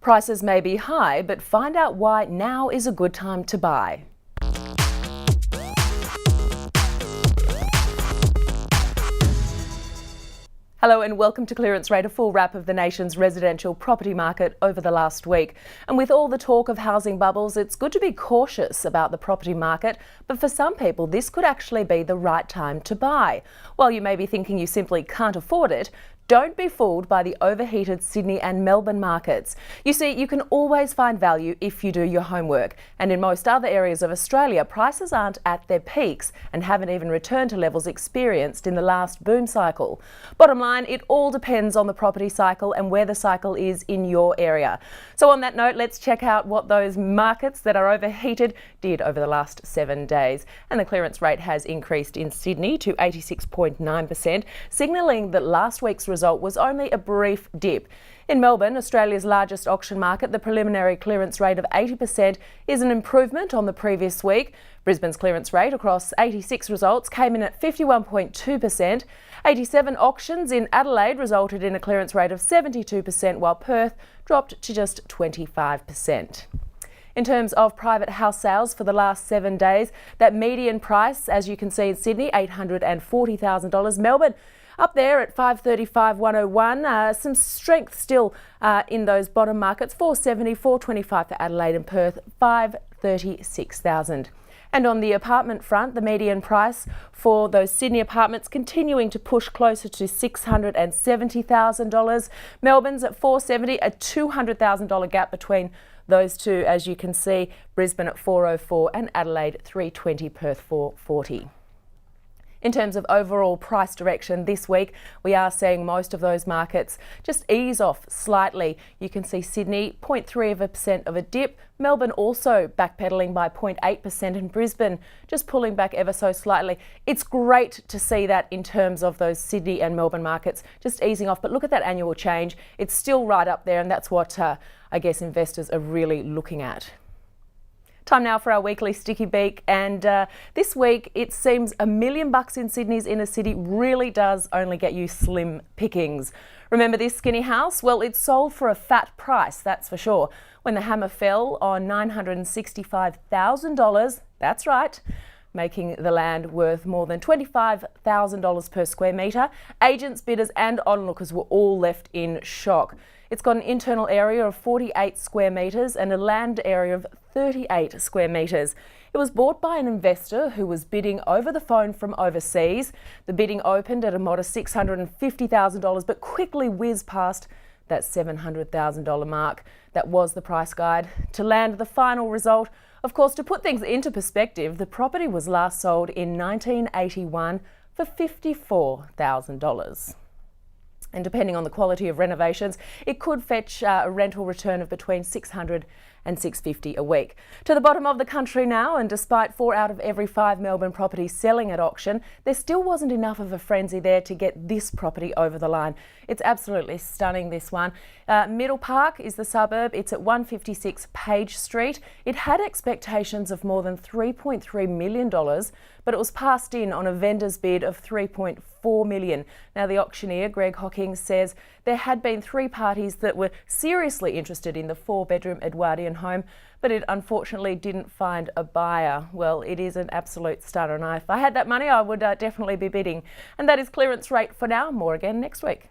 Prices may be high, but find out why now is a good time to buy. Hello and welcome to Clearance Rate, a full wrap of the nation's residential property market over the last week. And with all the talk of housing bubbles, it's good to be cautious about the property market, but for some people this could actually be the right time to buy. While you may be thinking you simply can't afford it, don't be fooled by the overheated Sydney and Melbourne markets. You see, you can always find value if you do your homework. And in most other areas of Australia, prices aren't at their peaks and haven't even returned to levels experienced in the last boom cycle. Bottom line, it all depends on the property cycle and where the cycle is in your area. So on that note, let's check out what those markets that are overheated did over the last 7 days. And the clearance rate has increased in Sydney to 86.9%, signalling that last week's result was only a brief dip. In Melbourne, Australia's largest auction market, the preliminary clearance rate of 80% is an improvement on the previous week. Brisbane's clearance rate across 86 results came in at 51.2%. 87 auctions in Adelaide resulted in a clearance rate of 72%, while Perth dropped to just 25%. In terms of private house sales for the last 7 days, that median price, as you can see in Sydney, $840,000. Melbourne up there at 535,101. Some strength still in those bottom markets, 470, 425 for Adelaide and Perth, 536,000. And on the apartment front, the median price for those Sydney apartments continuing to push closer to $670,000. Melbourne's at 470, a $200,000 gap between those two, as you can see. Brisbane at 404 and Adelaide 320, Perth 440. In terms of overall price direction this week, we are seeing most of those markets just ease off slightly. You can see Sydney 0.3% of a dip, Melbourne also backpedaling by 0.8%, and Brisbane just pulling back ever so slightly. It's great to see that in terms of those Sydney and Melbourne markets just easing off, but look at that annual change. It's still right up there, and that's what I guess investors are really looking at. Time now for our weekly Stickybeak, and this week it seems $1 million in Sydney's inner city really does only get you slim pickings. Remember this skinny house? Well, it sold for a fat price, that's for sure, when the hammer fell on $965,000, that's right, making the land worth more than $25,000 per square metre. Agents, bidders and onlookers were all left in shock. It's got an internal area of 48 square metres and a land area of 38 square metres. It was bought by an investor who was bidding over the phone from overseas. The bidding opened at a modest $650,000 but quickly whizzed past that $700,000 mark. That was the price guide. To land the final result, of course, to put things into perspective, the property was last sold in 1981 for $54,000. And depending on the quality of renovations, it could fetch a rental return of between $600 and $650 a week. To the bottom of the country now, and despite 4 out of every 5 Melbourne properties selling at auction, there still wasn't enough of a frenzy there to get this property over the line. It's absolutely stunning, this one. Middle Park is the suburb. It's at 156 Page Street. It had expectations of more than $3.3 million, but it was passed in on a vendor's bid of $3.4 million. Now, the auctioneer, Greg Hocking, says there had been 3 parties that were seriously interested in the 4-bedroom Edwardian home, but it unfortunately didn't find a buyer. Well, it is an absolute stunner, and if I had that money, I would definitely be bidding. And that is Clearance Rate for now. More again next week.